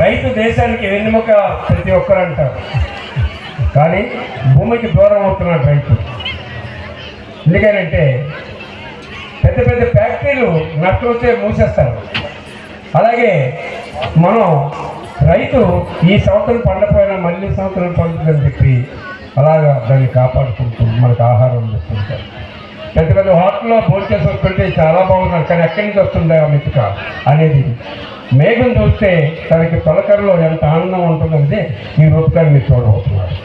రైతు దేశానికి వెన్నెముక ప్రతి ఒక్కరు అంటారు, కానీ భూమికి దూరం అవుతున్నాడు రైతు. ఎందుకనంటే పెద్ద పెద్ద ఫ్యాక్టరీలు నష్టం వస్తే మూసేస్తారు. అలాగే మనం రైతు ఈ సంవత్సరం పండపోయినా మళ్ళీ సంవత్సరం పండుతుందని చెప్పి అలాగా దాన్ని కాపాడుకుంటూ మనకు ఆహారం ఇస్తుంటారు. పెద్ద పెద్ద హోటల్లో భోజనం వస్తుంటే చాలా బాగున్నారు, కానీ ఎక్కడి నుంచి వస్తుంది ఆ మెతుక అనేది మేఘం చూస్తే తనకి తొలకరలో ఎంత ఆనందం ఉంటుందంటే ఈ రూపకాన్ని మీరు చూడబోతున్నారు.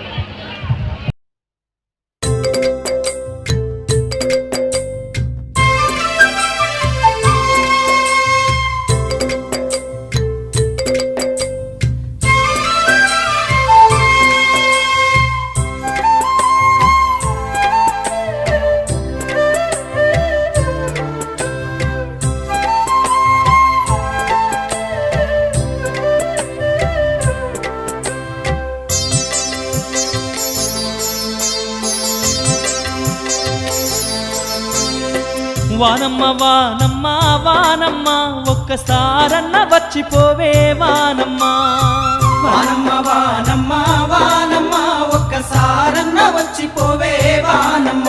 వానమ్మ వానమ్మ వానమ్మ ఒక్కసారన్న వచ్చిపోవే వానమ్మ. వానమ్మ వానమ్మ వానమ్మ ఒక్కసారన్న వచ్చిపోవే వానమ్మ.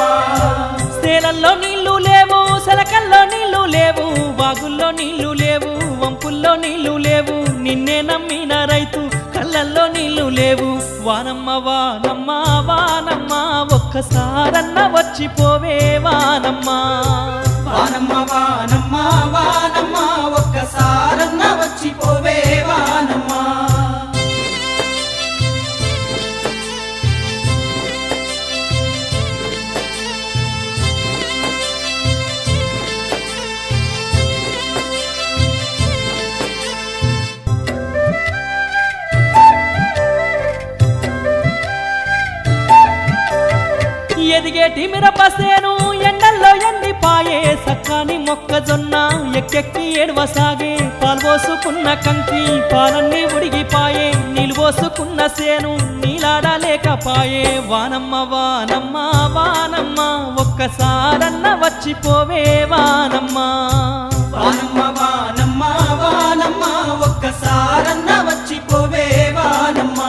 సేలల్లో నీళ్లు లేవు, సలకల్లో నీళ్లు లేవు, వాగుల్లో నీళ్లు లేవు, వంపుల్లో నీళ్లు లేవు, నిన్నే నమ్మిన రైతు కళ్ళల్లో నీళ్లు లేవు. వానమ్మ వానమ్మ వానమ్మ ఒక్కసారన్న వచ్చిపోవే వానమ్మ. వానమ్మ వానమ్మ వానమ్మ ఒక్కసారన్న వచ్చిపోవే వానమ్మ. ఎదిగేటి మిరపసేను ఎండల్లో ఎండిపాయే, సక్కాని మొక్కజొన్న ఎక్కెక్కి ఏడవసాగే, పాల్పోసుకున్న కంకి పాలన్నీ ఉడిగిపాయే, నిలువోసుకున్న సేను నీలాడలేకపాయే. వానమ్మ వానమ్మ వానమ్మ ఒక్కసారన్న వచ్చిపోవే వానమ్మ. వానమ్మ వానమ్మ వానమ్మ ఒక్కసారన్న వచ్చిపోవే వానమ్మ.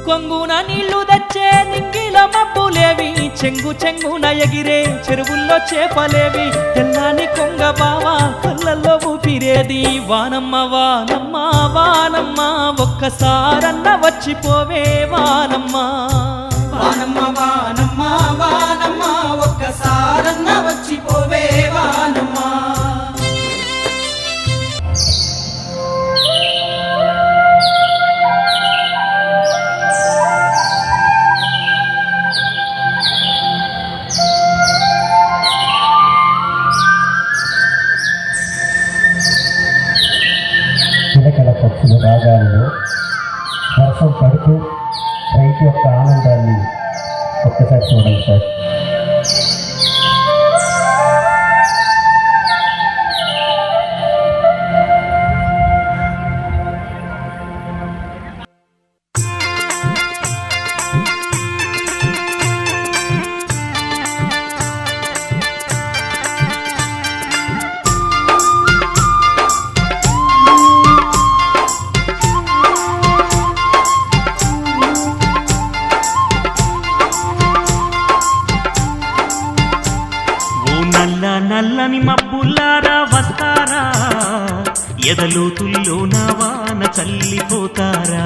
కొంగున నీళ్లు తెచ్చే నింగిలో మబ్బులేవి, చెంగు చెంగున ఎగిరే చెరువుల్లో చేపలేవి, తెల్లాని కొంగ బావా కళ్ళల్లో ఊపిరేది. వానమ్మ వానమ్మ వానమ్మ ఒక్కసారన్న వచ్చిపోవే వానమ్మ. వానమ్మ వానమ్మ వానమ్మ ఒక్కసారన్న వచ్చిపోవే వానమ్మ. చిలకల పక్షుల రాగాల్లో వర్షం పడుతూ రైతు యొక్క ఆనందాన్ని ఒక్కసారి చూడండి సార్. నల్లని మబ్బుల్లారా వస్తారా, ఎదలోతుల్లో నా వాన చల్లిపోతారా.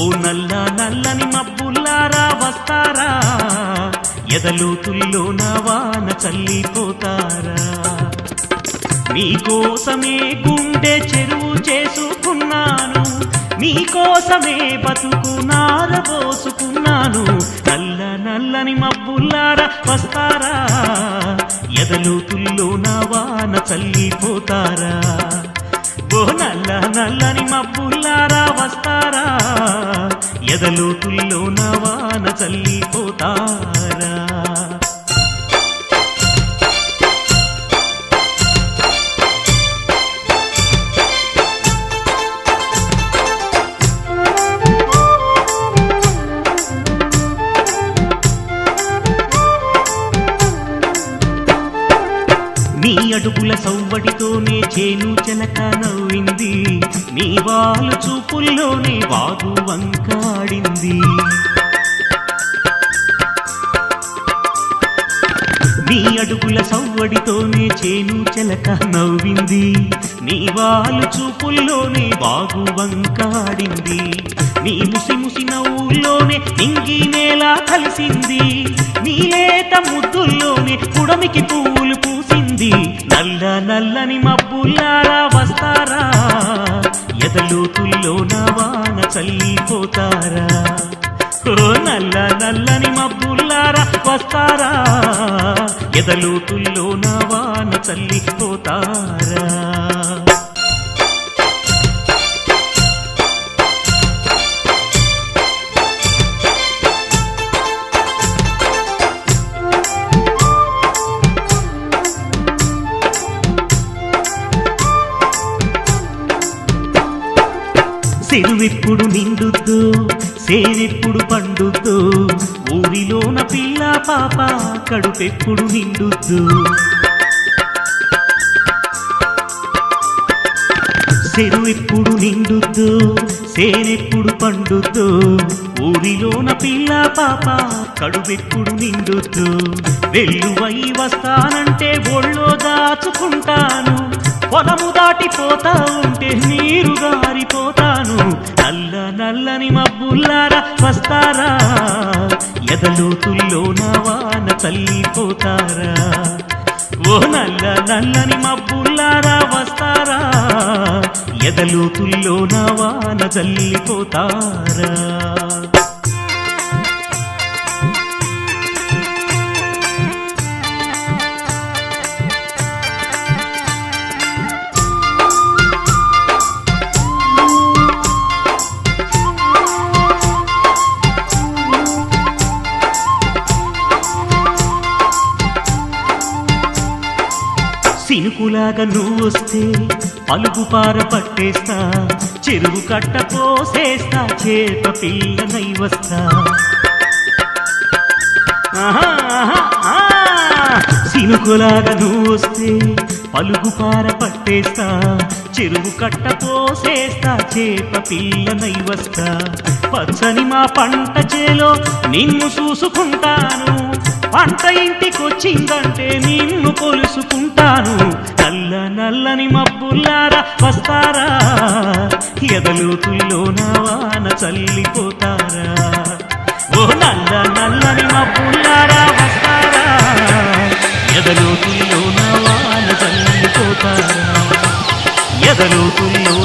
ఓ నల్లని మబ్బుల్లారా వస్తారా, ఎదలోతుల్లో నా వాన చల్లిపోతారా. మీకోసమే గుండె చెరువు చేసుకున్నాను, నీకోసమే బతుకు నారబోసుకున్నాను నల్ల నల్లని మబ్బుల్లారా వస్తారా ఎదలోతుల్లో నా వాన చల్లిపోతారా ఓ నల్ల నల్లని మబ్బుల్లారా వస్తారా ఎదలోతుల్లో నా వాన చల్లిపోతారా నీ అడుగుల సవ్వడితోనే చేను చెలక నవ్వింది నీ వాలు చూపుల్లోనే వాగు వంకాడింది నీ అడుగుల సవ్వడితోనే చేను చెలక నవ్వింది నీ వాలు చూపుల్లోనే వాగు వంకాడింది నీ ముసి ముసి నవ్వుల్లోనే నింగి నేల కలిసింది నీ లేత ముద్దుల్లోనే పుడమికి పువ్వులు పూసింది నల్ల నల్లని మబ్బుల్లారా వస్తారా ఎదలోతుల్లో నా వాన చల్లిపోతారా ఓ నల్ల నల్లని మబ్బుల్లారా వస్తారా ఎదలోతుల్లో నా వాన చల్లిపోతారా చెరువెప్పుడు నిండుద్దో సేనెప్పుడు పండుద్దో ఊరిలోన పిల్ల పాప కడుపెప్పుడు నిండుద్దో చెరువెప్పుడు నిండుద్దో సేనెప్పుడు పండుద్దో ఊరిలోన పిల్ల పాప కడుపెప్పుడు నిండుద్దో వెల్లువై వస్తానంటే ఒళ్ళో దాచుకుంటాను పొలము దాటిపోతా ఉంటే నీరు గారిపోతాను నల్ల నల్లని మబ్బుల్లారా వస్తారా ఎదలోతుల్లో నా వాన చల్లిపోతారా ఓ నల్ల నల్లని మబ్బుల్లారా వస్తారా ఎదలోతుల్లో నా వాన చల్లిపోతారా సినుకులాగా నువ్వొస్తే పలుగు పార పట్టేస్తా చెరువు కట్ట పోసేస్తా చేప పిల్లనై వస్తా సినుకులాగా నువ్వొస్తే పలుగు పార పట్టేస్తా చెరువు కట్ట పోసేస్తా చేప పిల్లనై వస్తా పచ్చని మా పంట చేలో నిన్ను చూసుకుంటాను పంట ఇంటికొచ్చిందంటే నిన్ను కొలుసుకుంటాను నల్ల నల్లని మబ్బుల్లారా వస్తారా ఎదలోతుల్లో నా వాన చల్లిపోతారా ఓ నల్ల నల్లని మబ్బుల్లారా వస్తారా ఎదలోతుల్లో నా వాన చల్లిపోతారా ఎదలోతుల్లో